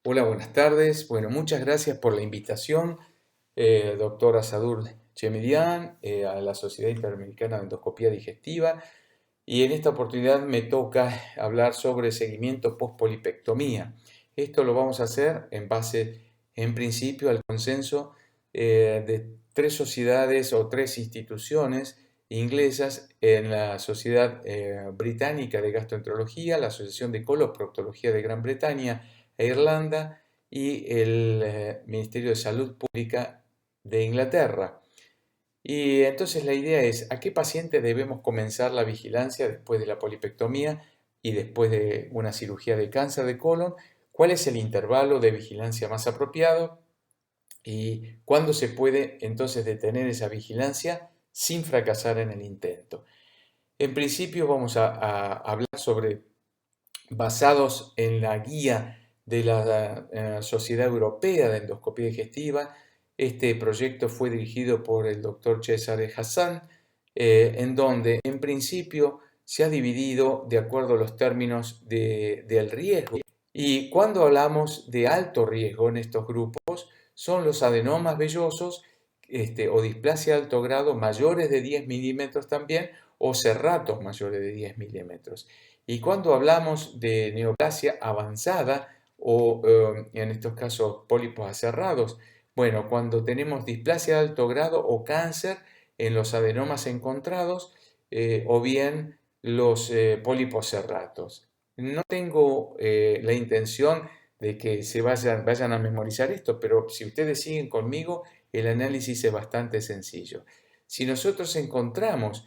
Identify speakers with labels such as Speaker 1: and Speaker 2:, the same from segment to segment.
Speaker 1: Hola, buenas tardes. Bueno, muchas gracias por la invitación, doctora Sadur Chemedian, a la Sociedad Interamericana de Endoscopía Digestiva. Y en esta oportunidad me toca hablar sobre seguimiento post-polipectomía. Esto lo vamos a hacer en base, en principio, al consenso de tres sociedades o tres instituciones inglesas en la Sociedad Británica de Gastroenterología, la Asociación de Coloproctología de Gran Bretaña e Irlanda y el Ministerio de Salud Pública de Inglaterra. Y entonces la idea es, ¿a qué paciente debemos comenzar la vigilancia después de la polipectomía y después de una cirugía de cáncer de colon? ¿Cuál es el intervalo de vigilancia más apropiado? ¿Y cuándo se puede entonces detener esa vigilancia sin fracasar en el intento? En principio vamos a hablar sobre, basados en la guía de la Sociedad Europea de Endoscopía Digestiva. Este proyecto fue dirigido por el doctor Cesare Hassan, en donde en principio se ha dividido de acuerdo a los términos del riesgo. Y cuando hablamos de alto riesgo en estos grupos, son los adenomas vellosos o displasia de alto grado mayores de 10 milímetros también, o cerratos mayores de 10 milímetros. Y cuando hablamos de neoplasia avanzada o en estos casos pólipos aserrados, bueno, cuando tenemos displasia de alto grado o cáncer en los adenomas encontrados o bien los pólipos cerratos. No tengo la intención de que se vayan a memorizar esto, pero si ustedes siguen conmigo, el análisis es bastante sencillo. Si nosotros encontramos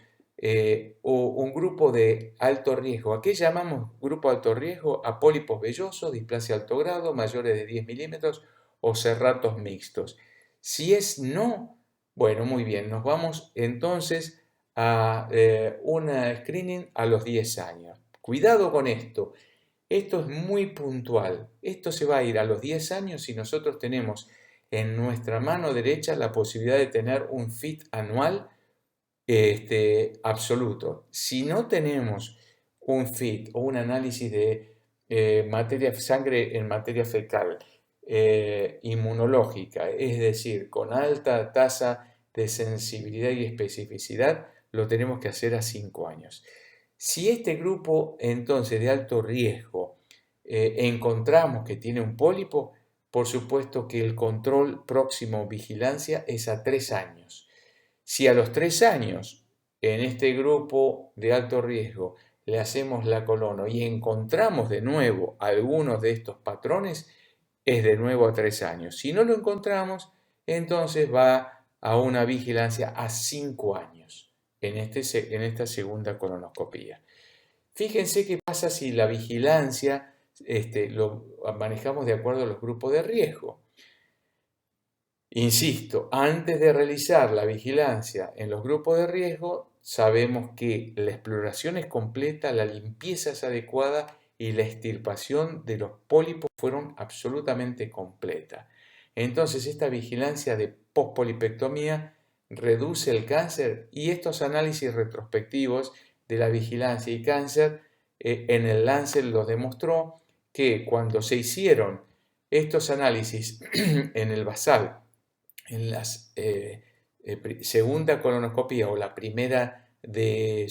Speaker 1: o un grupo de alto riesgo. ¿A qué llamamos grupo de alto riesgo? A pólipos vellosos, displasia de alto grado, mayores de 10 milímetros o cerratos mixtos. Si es no, bueno, muy bien, nos vamos entonces a una screening a los 10 años. Cuidado con esto. Esto es muy puntual. Esto se va a ir a los 10 años si nosotros tenemos en nuestra mano derecha la posibilidad de tener un FIT anual absoluto. Si no tenemos un FIT o un análisis de sangre en materia fecal inmunológica, es decir, con alta tasa de sensibilidad y especificidad, lo tenemos que hacer a 5 años. Si este grupo entonces de alto riesgo encontramos que tiene un pólipo, por supuesto que el control próximo vigilancia es a 3 años. Si a los 3 años en este grupo de alto riesgo le hacemos la colono y encontramos de nuevo algunos de estos patrones, es de nuevo a 3 años. Si no lo encontramos, entonces va a una vigilancia a 5 años en esta segunda colonoscopía. Fíjense qué pasa si la vigilancia lo manejamos de acuerdo a los grupos de riesgo. Insisto, antes de realizar la vigilancia en los grupos de riesgo, sabemos que la exploración es completa, la limpieza es adecuada y la extirpación de los pólipos fueron absolutamente completa. Entonces, esta vigilancia de pospolipectomía reduce el cáncer y estos análisis retrospectivos de la vigilancia y cáncer en el Lancet los demostró que cuando se hicieron estos análisis en el basal, en la segunda colonoscopia o la primera de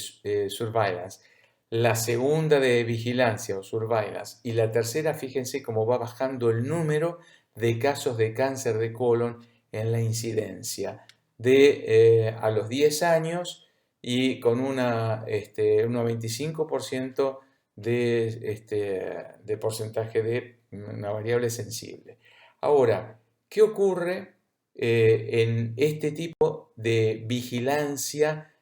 Speaker 1: surveillance, la segunda de vigilancia o surveillance y la tercera, fíjense cómo va bajando el número de casos de cáncer de colon en la incidencia de a los 10 años y con un 95% de porcentaje de una variable sensible. Ahora, ¿qué ocurre en este tipo de vigilancia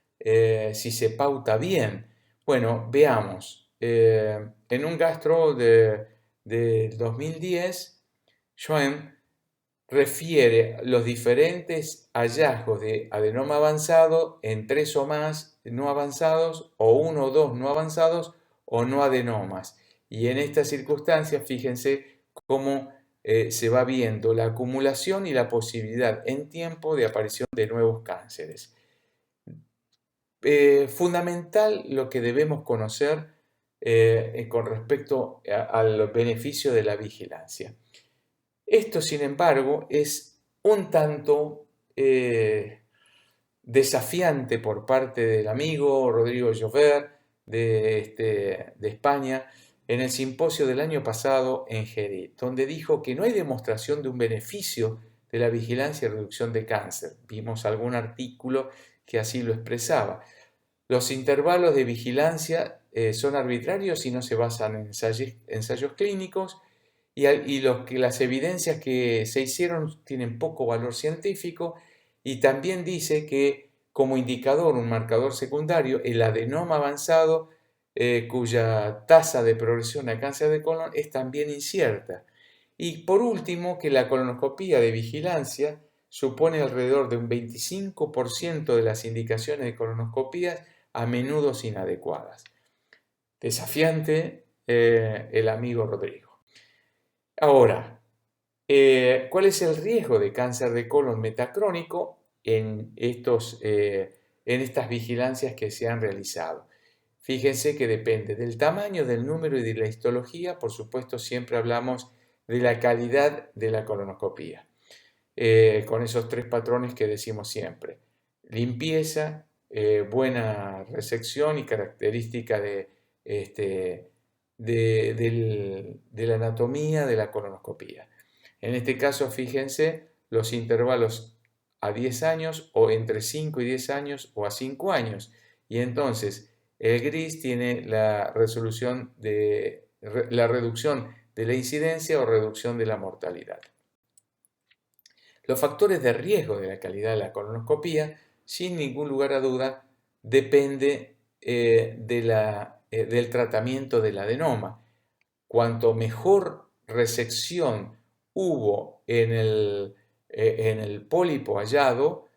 Speaker 1: si se pauta bien? Bueno, veamos. En un gastro de 2010, Schoen refiere los diferentes hallazgos de adenoma avanzado en 3 o más no avanzados, o 1 o 2 no avanzados, o no adenomas. Y en estas circunstancias, fíjense cómo se va viendo la acumulación y la posibilidad en tiempo de aparición de nuevos cánceres. Fundamental lo que debemos conocer con respecto al beneficio de la vigilancia. Esto, sin embargo, es un tanto desafiante por parte del amigo Rodrigo Llover de España en el simposio del año pasado en Jerez, donde dijo que no hay demostración de un beneficio de la vigilancia y reducción de cáncer. Vimos algún artículo que así lo expresaba. Los intervalos de vigilancia son arbitrarios y no se basan en ensayos clínicos y las evidencias que se hicieron tienen poco valor científico, y también dice que como indicador, un marcador secundario, el adenoma avanzado, cuya tasa de progresión a cáncer de colon es también incierta. Y por último, que la colonoscopía de vigilancia supone alrededor de un 25% de las indicaciones de colonoscopías, a menudo inadecuadas. Desafiante el amigo Rodrigo. Ahora, ¿cuál es el riesgo de cáncer de colon metacrónico en estas vigilancias que se han realizado? Fíjense que depende del tamaño, del número y de la histología. Por supuesto, siempre hablamos de la calidad de la colonoscopía, con esos tres patrones que decimos siempre: limpieza, buena resección y característica de la anatomía de la colonoscopía. En este caso, fíjense los intervalos a 10 años, o entre 5 y 10 años, o a 5 años. Y entonces el gris tiene la reducción de la incidencia o reducción de la mortalidad. Los factores de riesgo de la calidad de la colonoscopía, sin ningún lugar a duda, depende del tratamiento del adenoma. Cuanto mejor resección hubo en el pólipo hallado,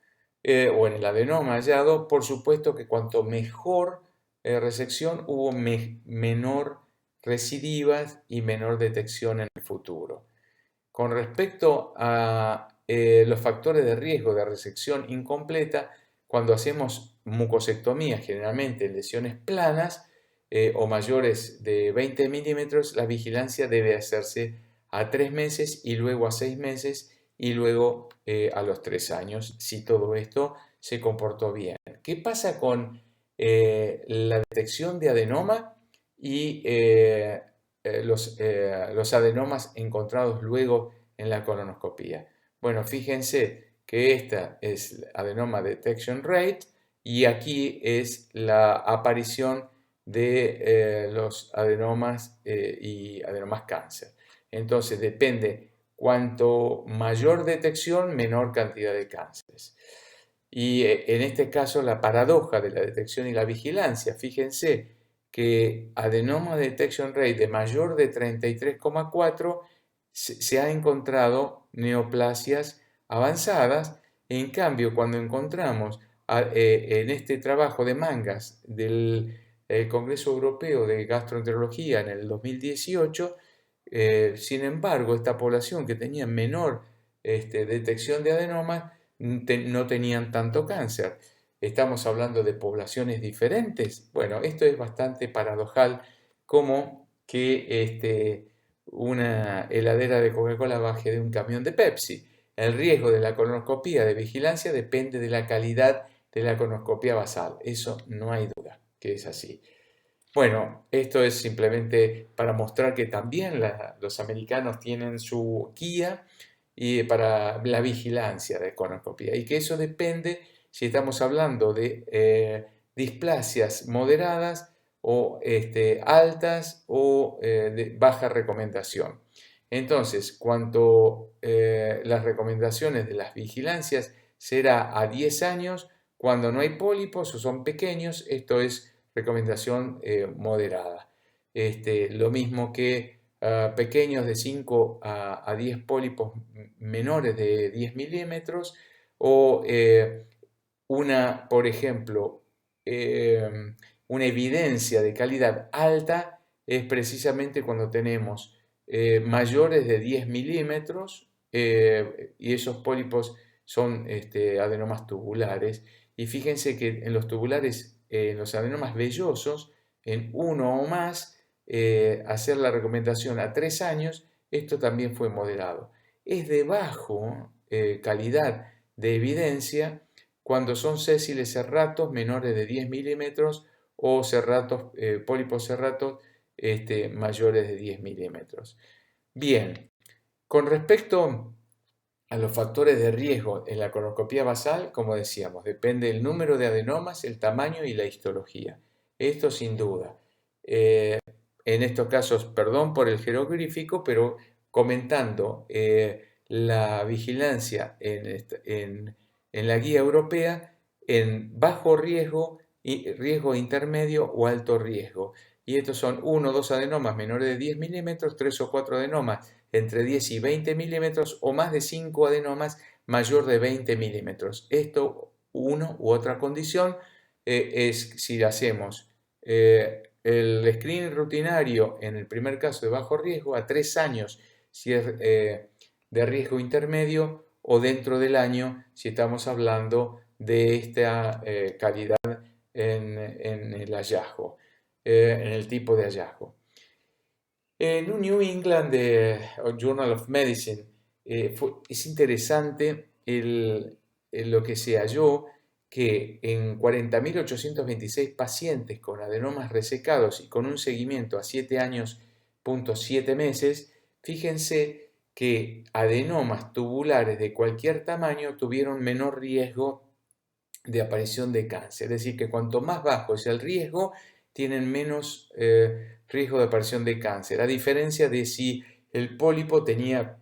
Speaker 1: o en el adenoma hallado, por supuesto que cuanto mejor resección hubo, menor recidivas y menor detección en el futuro. Con respecto a los factores de riesgo de resección incompleta, cuando hacemos mucosectomía, generalmente en lesiones planas o mayores de 20 milímetros, la vigilancia debe hacerse a 3 meses y luego a 6 meses y luego a los 3 años, si todo esto se comportó bien. ¿Qué pasa con la detección de adenoma y los adenomas encontrados luego en la colonoscopía? Bueno, fíjense que esta es adenoma detection rate y aquí es la aparición de los adenomas y adenomas cáncer. Entonces depende, cuanto mayor detección, menor cantidad de cánceres. Y en este caso, la paradoja de la detección y la vigilancia. Fíjense que adenoma detection rate de mayor de 33,4 se ha encontrado neoplasias avanzadas. En cambio, cuando encontramos en este trabajo de Mangas del Congreso Europeo de Gastroenterología en el 2018, sin embargo, esta población que tenía menor detección de adenomas no tenían tanto cáncer. ¿Estamos hablando de poblaciones diferentes? Bueno, esto es bastante paradojal, como que una heladera de Coca-Cola baje de un camión de Pepsi. El riesgo de la colonoscopía de vigilancia depende de la calidad de la colonoscopía basal. Eso no hay duda que es así. Bueno, esto es simplemente para mostrar que también los americanos tienen su guía para la vigilancia de colonoscopia, y que eso depende si estamos hablando de displasias moderadas o altas o de baja recomendación. Entonces, cuanto las recomendaciones de las vigilancias será a 10 años, cuando no hay pólipos o son pequeños, esto es recomendación moderada. Lo mismo que pequeños de 5 a 10 pólipos menores de 10 milímetros, o por ejemplo, una evidencia de calidad alta es precisamente cuando tenemos mayores de 10 milímetros y esos pólipos son adenomas tubulares. Y fíjense que en los tubulares, en los adenomas vellosos, en uno o más, hacer la recomendación a 3 años, esto también fue moderado. es de bajo calidad de evidencia cuando son sésiles serratos menores de 10 milímetros o pólipos serratos mayores de 10 milímetros. Bien, con respecto a los factores de riesgo en la colonoscopia basal, como decíamos, depende el número de adenomas, el tamaño y la histología. Esto sin duda. En estos casos, perdón por el jeroglífico, pero comentando la vigilancia en la guía europea en bajo riesgo, riesgo intermedio o alto riesgo. Y estos son 1 o 2 adenomas menores de 10 milímetros, 3 o 4 adenomas entre 10 y 20 milímetros o más de 5 adenomas mayor de 20 milímetros. Esto, una u otra condición, es si hacemos el screening rutinario en el primer caso de bajo riesgo a 3 años si es de riesgo intermedio o dentro del año si estamos hablando de esta calidad en el hallazgo, en el tipo de hallazgo. En un New England Journal of Medicine es interesante lo que se halló que en 40.826 pacientes con adenomas resecados y con un seguimiento a 7 años, 7 meses, fíjense que adenomas tubulares de cualquier tamaño tuvieron menor riesgo de aparición de cáncer. Es decir, que cuanto más bajo es el riesgo, tienen menos riesgo de aparición de cáncer, a diferencia de si el pólipo tenía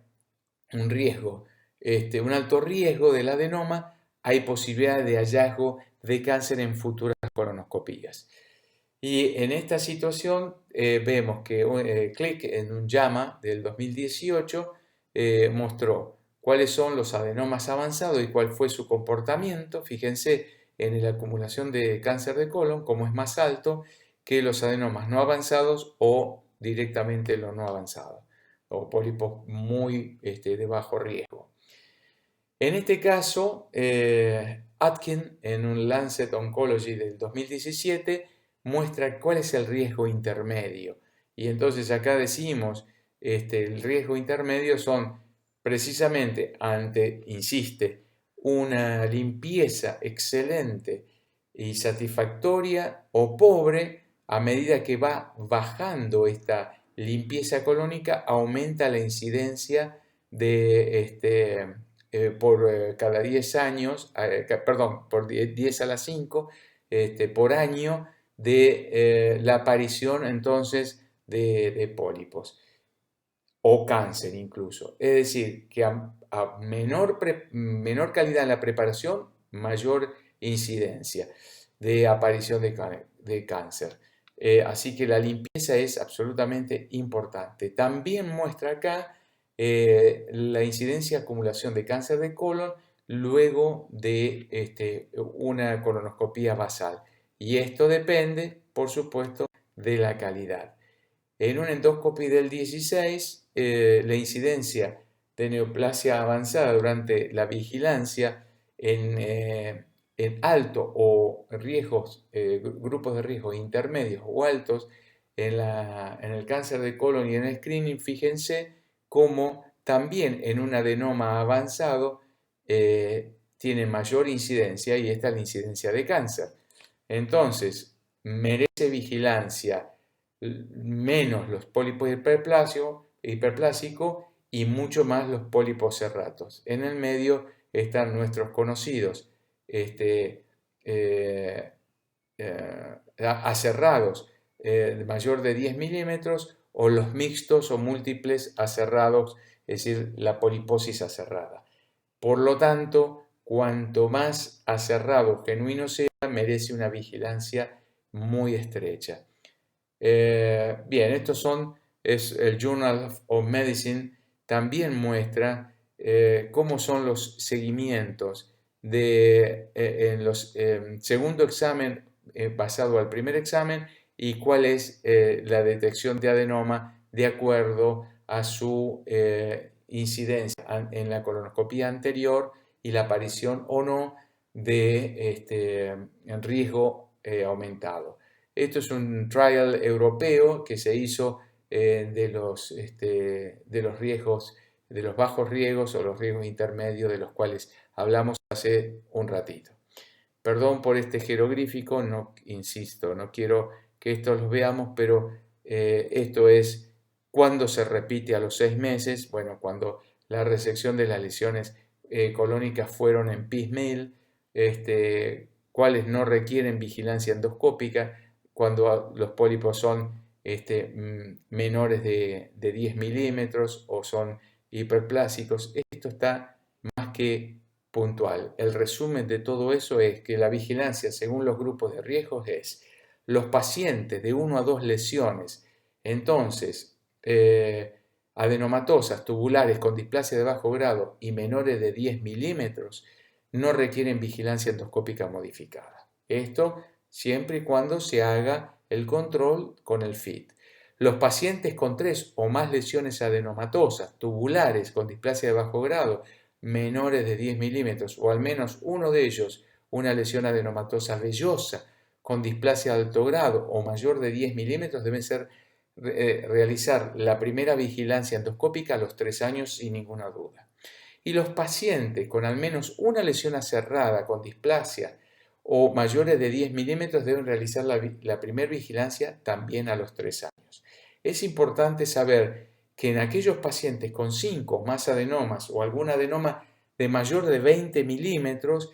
Speaker 1: un riesgo, un alto riesgo del adenoma, hay posibilidad de hallazgo de cáncer en futuras colonoscopías. Y en esta situación vemos que Click en un JAMA del 2018 mostró cuáles son los adenomas avanzados y cuál fue su comportamiento. Fíjense en la acumulación de cáncer de colon, cómo es más alto que los adenomas no avanzados o directamente los no avanzados, o pólipos muy de bajo riesgo. En este caso, Atkin, en un Lancet Oncology del 2017, muestra cuál es el riesgo intermedio. Y entonces acá decimos, el riesgo intermedio son precisamente insiste, una limpieza excelente y satisfactoria o pobre. A medida que va bajando esta limpieza colónica, aumenta la incidencia de por cada 10 años, perdón, por 10 a la 5 por año de la aparición entonces de pólipos o cáncer incluso. Es decir, que a menor calidad en la preparación, mayor incidencia de aparición de cáncer. Así que la limpieza es absolutamente importante. También muestra acá la incidencia de acumulación de cáncer de colon luego de una colonoscopia basal. Y esto depende, por supuesto, de la calidad. En un endoscopy del 16, la incidencia de neoplasia avanzada durante la vigilancia en alto o grupos de riesgo intermedios o altos en el cáncer de colon y en el screening, fíjense cómo también en un adenoma avanzado tiene mayor incidencia, y esta es la incidencia de cáncer. Entonces, merece vigilancia menos los pólipos hiperplásicos y mucho más los pólipos serratos. En el medio están nuestros conocidos aserrados de mayor de 10 milímetros o los mixtos o múltiples aserrados, es decir, la poliposis aserrada. Por lo tanto, cuanto más aserrado genuino sea, merece una vigilancia muy estrecha. Bien, es el Journal of Medicine, también muestra cómo son los seguimientos en los segundo examen basado al primer examen y cuál es la detección de adenoma de acuerdo a su incidencia en la colonoscopia anterior y la aparición o no de riesgo aumentado. Esto es un trial europeo que se hizo de los riesgos de los bajos riesgos o los riesgos intermedios de los cuales hablamos hace un ratito. Perdón por este jeroglífico, no, insisto, no quiero que esto lo veamos, pero esto es cuando se repite a los 6 meses, bueno, cuando la resección de las lesiones colónicas fueron en piecemeal, cuáles no requieren vigilancia endoscópica, cuando los pólipos son menores de 10 milímetros o son hiperplásicos. Esto está más que puntual. El resumen de todo eso es que la vigilancia según los grupos de riesgos es los pacientes de 1 a 2 lesiones, entonces adenomatosas tubulares con displasia de bajo grado y menores de 10 milímetros no requieren vigilancia endoscópica modificada. Esto siempre y cuando se haga el control con el FIT. Los pacientes con 3 o más lesiones adenomatosas tubulares con displasia de bajo grado menores de 10 milímetros o al menos uno de ellos una lesión adenomatosa vellosa con displasia de alto grado o mayor de 10 milímetros deben realizar la primera vigilancia endoscópica a los 3 años sin ninguna duda. Y los pacientes con al menos una lesión aserrada con displasia o mayores de 10 milímetros deben realizar la primera vigilancia también a los 3 años. Es importante saber que en aquellos pacientes con 5 más adenomas o algún adenoma de mayor de 20 milímetros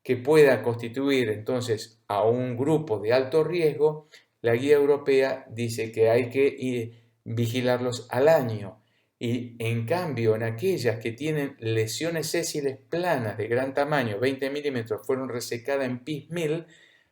Speaker 1: que pueda constituir entonces a un grupo de alto riesgo, la guía europea dice que hay que vigilarlos al año. Y en cambio, en aquellas que tienen lesiones sésiles planas de gran tamaño, 20 milímetros, fueron resecadas en piecemeal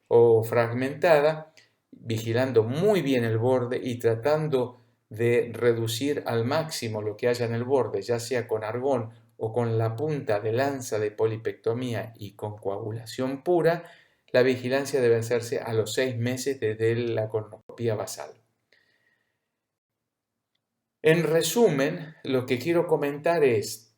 Speaker 1: o fragmentada, vigilando muy bien el borde y tratando de reducir al máximo lo que haya en el borde, ya sea con argón o con la punta de lanza de polipectomía y con coagulación pura, la vigilancia debe hacerse a los 6 meses desde la colonoscopia basal. En resumen, lo que quiero comentar es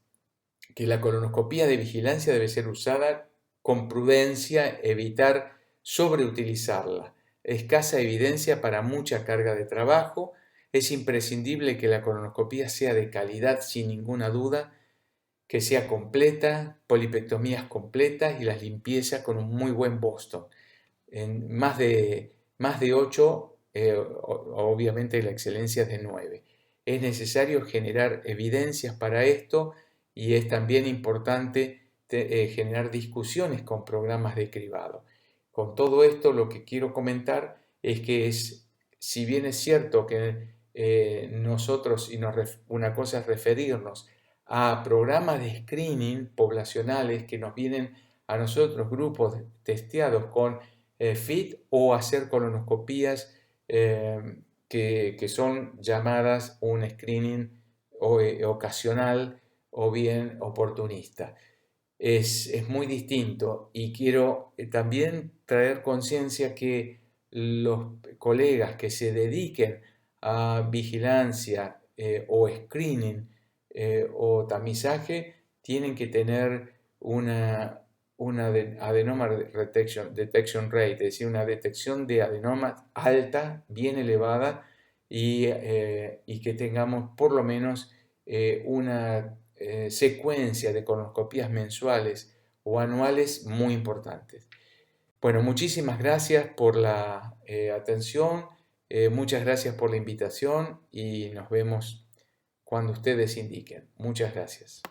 Speaker 1: que la colonoscopia de vigilancia debe ser usada con prudencia, evitar sobreutilizarla. Escasa evidencia para mucha carga de trabajo. Es imprescindible que la colonoscopia sea de calidad sin ninguna duda, que sea completa, polipectomías completas y las limpiezas con un muy buen Boston. En más de 8, obviamente la excelencia es de 9. Es necesario generar evidencias para esto y es también importante generar discusiones con programas de cribado. Con todo esto lo que quiero comentar es que si bien es cierto que nosotros, una cosa es referirnos a programas de screening poblacionales que nos vienen a nosotros, grupos testeados con FIT o hacer colonoscopías que son llamadas un screening ocasional o bien oportunista. Es muy distinto y quiero también traer conciencia que los colegas que se dediquen a vigilancia o screening o tamizaje tienen que tener una adenoma detection rate, es decir, una detección de adenomas alta, bien elevada y que tengamos por lo menos una secuencia de colonoscopías mensuales o anuales muy importantes. Bueno, muchísimas gracias por la atención, muchas gracias por la invitación y nos vemos cuando ustedes indiquen. Muchas gracias.